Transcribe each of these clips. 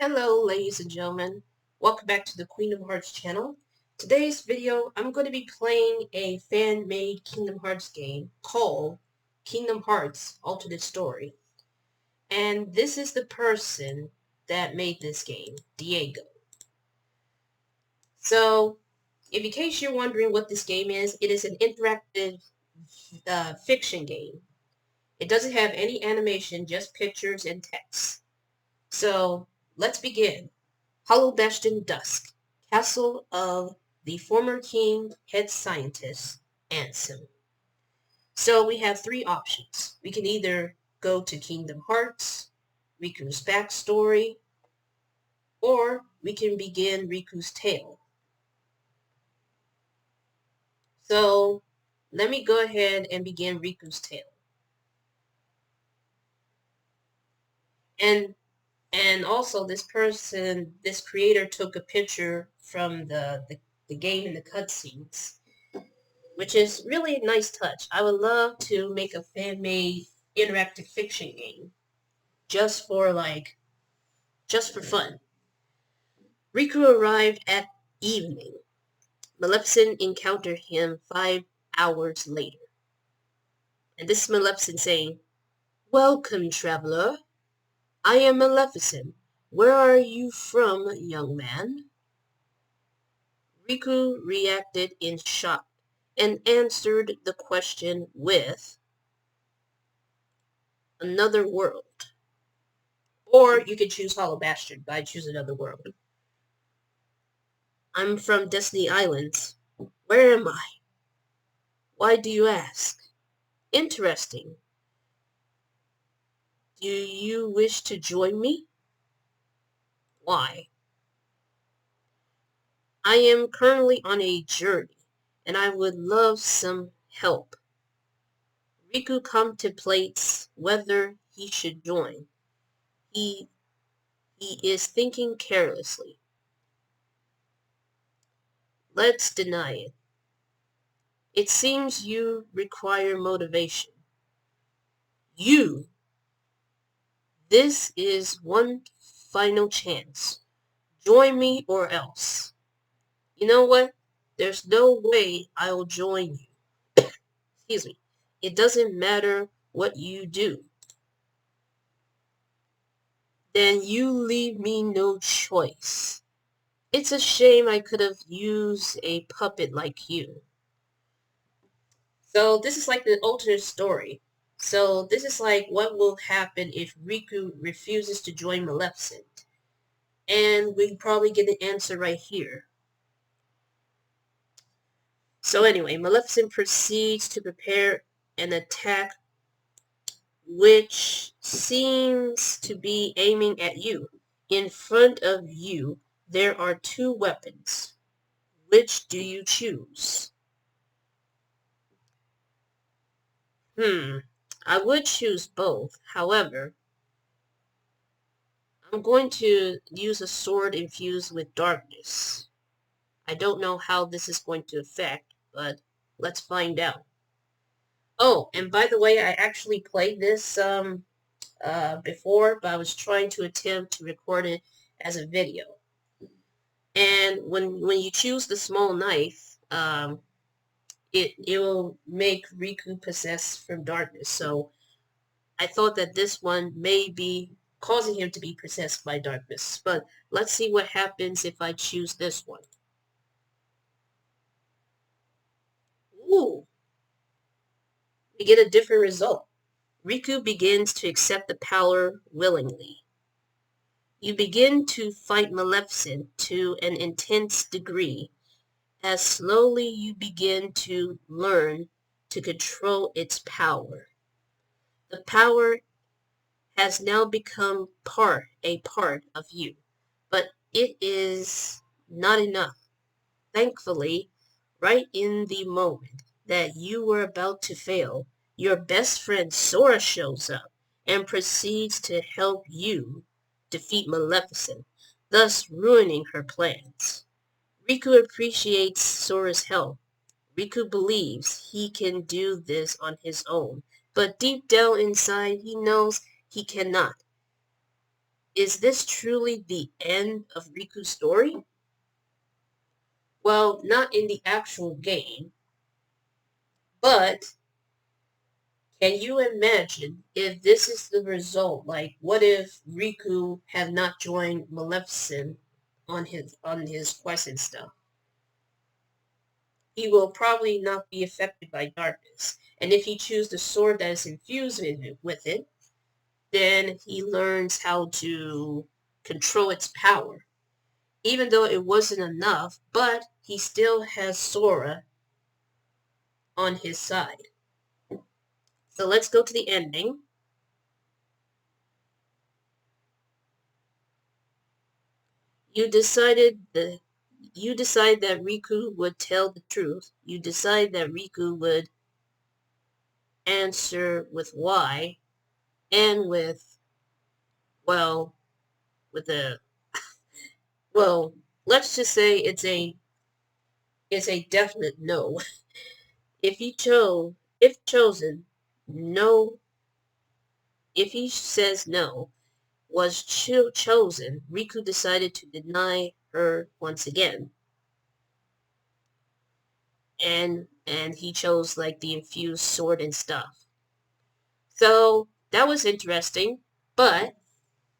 Hello, ladies and gentlemen. Welcome back to the Queen of Hearts channel. Today's video, I'm going to be playing a fan-made Kingdom Hearts game called Kingdom Hearts Alternate Story. And this is the person that made this game, Diego. So, in case you're wondering what this game is, it is an interactive fiction game. It doesn't have any animation, just pictures and text. So, let's begin. Hollow Bastion Dusk, Castle of the former king, head scientist, Ansem. So we have three options. We can either go to Kingdom Hearts, Riku's backstory, or we can begin Riku's tale. So let me go ahead and begin Riku's tale. And also this creator took a picture from the game in the cutscenes, which is really a nice touch. I would love to make a fan-made interactive fiction game just for fun. Riku arrived at evening. Maleficent encountered him 5 hours later. And this is Maleficent saying, "Welcome, traveler. I am Maleficent. Where are you from, young man?" Riku reacted in shock and answered the question with, "Another world." Or you could choose Hollow Bastion, but I choose Another World. "I'm from Destiny Islands. Where am I?" "Why do you ask?" "Interesting. Do you wish to join me?" "Why?" "I am currently on a journey, and I would love some help." Riku contemplates whether he should join. He is thinking carelessly. "Let's deny it. It seems you require motivation." "You! This is one final chance. Join me or else." "You know what? There's no way I'll join you." Excuse me. "It doesn't matter what you do." "Then you leave me no choice. It's a shame I could have used a puppet like you." So this is like the alternate story. So this is like what will happen if Riku refuses to join Maleficent. And we probably get the answer right here. So anyway, Maleficent proceeds to prepare an attack which seems to be aiming at you. In front of you, there are two weapons. Which do you choose? I would choose both. However, I'm going to use a sword infused with darkness. I don't know how this is going to affect, but let's find out. Oh, and by the way, I actually played this before, but I was trying to attempt to record it as a video. And when you choose the small knife, it will make Riku possessed from darkness. So I thought that this one may be causing him to be possessed by darkness. But let's see what happens if I choose this one. Ooh, we get a different result. Riku begins to accept the power willingly. You begin to fight Maleficent to an intense degree, as slowly you begin to learn to control its power. The power has now become a part of you, but it is not enough. Thankfully, right in the moment that you were about to fail, your best friend Sora shows up and proceeds to help you defeat Maleficent, thus ruining her plans. Riku appreciates Sora's help. Riku believes he can do this on his own, but deep down inside he knows he cannot. Is this truly the end of Riku's story? Well, not in the actual game, but can you imagine if this is the result? Like, what if Riku had not joined Maleficent on his quest and stuff? He will probably not be affected by darkness. And if he chooses the sword that is infused with it, then he learns how to control its power. Even though it wasn't enough, but he still has Sora on his side. So let's go to the ending. You decided that Riku would tell the truth. You decide that Riku would answer with why and with, well, with a, well, let's just say it's a definite no. If chosen, no, if he says no, was chosen, Riku decided to deny her once again. And he chose like the infused sword and stuff. So that was interesting, but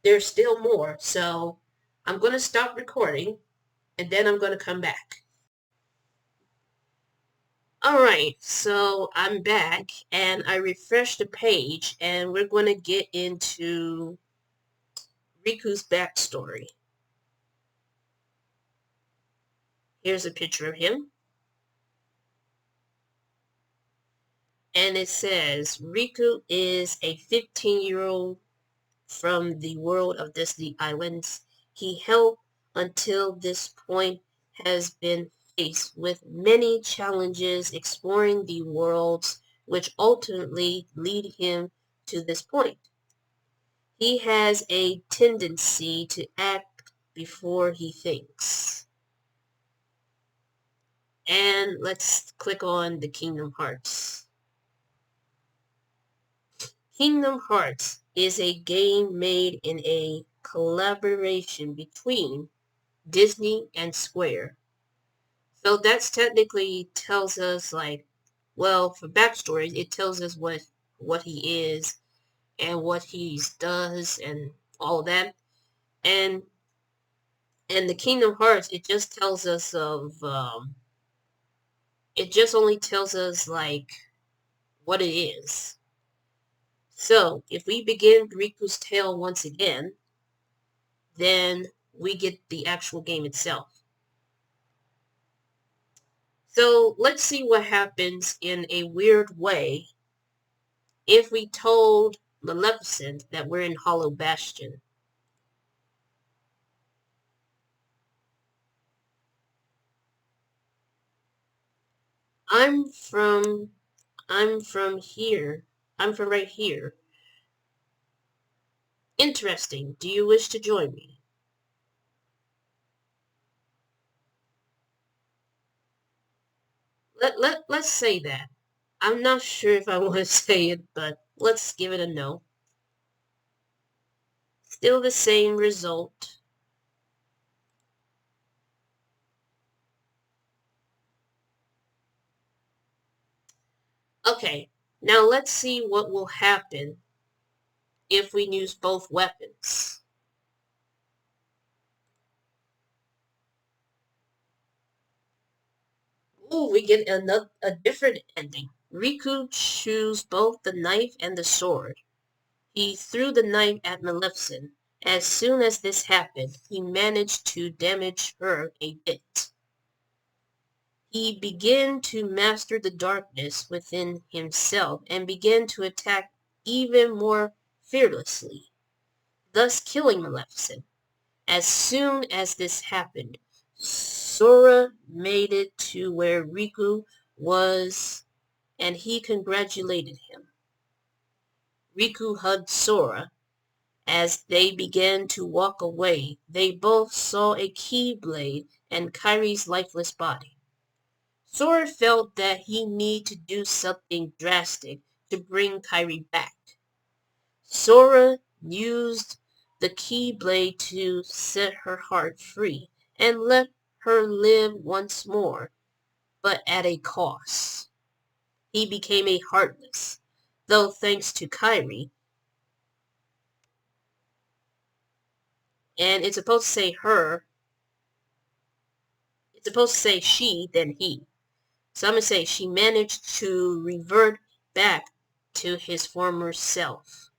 there's still more. So I'm going to stop recording and then I'm going to come back. Alright, so I'm back and I refreshed the page and we're going to get into Riku's backstory. Here's a picture of him. And it says, Riku is a 15-year-old from the world of Disney Islands. He helped until this point has been faced with many challenges exploring the worlds which ultimately lead him to this point. He has a tendency to act before he thinks. And let's click on the Kingdom Hearts. Kingdom Hearts is a game made in a collaboration between Disney and Square. So that's technically tells us like, well, for backstories, it tells us what he is and what he does and all that. And the Kingdom Hearts, it just tells us of it just only tells us like what it is. So if we begin Riku's tale once again, then we get the actual game itself. So let's see what happens in a weird way if we told Maleficent that we're in Hollow Bastion. I'm from here. I'm from right here. Interesting. Do you wish to join me? Let's say that. I'm not sure if I want to say it, but let's give it a no. Still the same result. Okay, now let's see what will happen if we use both weapons. Ooh, we get a different ending. Riku chose both the knife and the sword. He threw the knife at Maleficent. As soon as this happened, he managed to damage her a bit. He began to master the darkness within himself and began to attack even more fearlessly, thus killing Maleficent. As soon as this happened, Sora made it to where Riku was and he congratulated him. Riku hugged Sora. As they began to walk away, they both saw a keyblade and Kairi's lifeless body. Sora felt that he needed to do something drastic to bring Kairi back. Sora used the Keyblade to set her heart free and let her live once more, but at a cost. He became a Heartless, though thanks to Kairi. And it's supposed to say her. It's supposed to say she, then he. So I'm going to say she managed to revert back to his former self.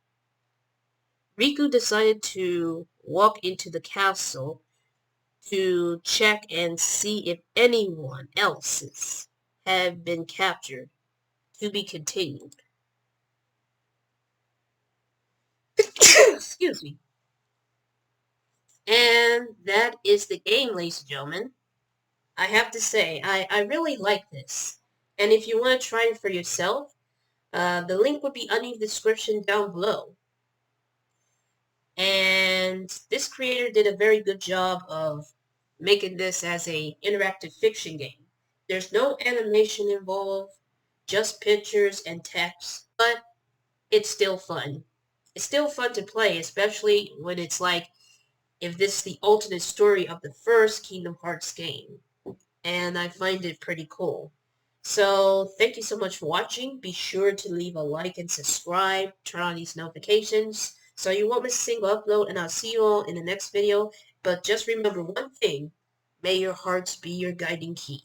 Riku decided to walk into the castle to check and see if anyone else's had been captured. To be continued. Excuse me. And that is the game, ladies and gentlemen. I have to say, I really like this. And if you want to try it for yourself, the link would be under the description down below. And this creator did a very good job of making this as a interactive fiction game. There's no animation involved, just pictures and text, but it's still fun. It's still fun to play, especially when it's like, if this is the alternate story of the first Kingdom Hearts game. And I find it pretty cool. So, thank you so much for watching. Be sure to leave a like and subscribe. Turn on these notifications so you won't miss a single upload. And I'll see you all in the next video. But just remember one thing. May your hearts be your guiding key.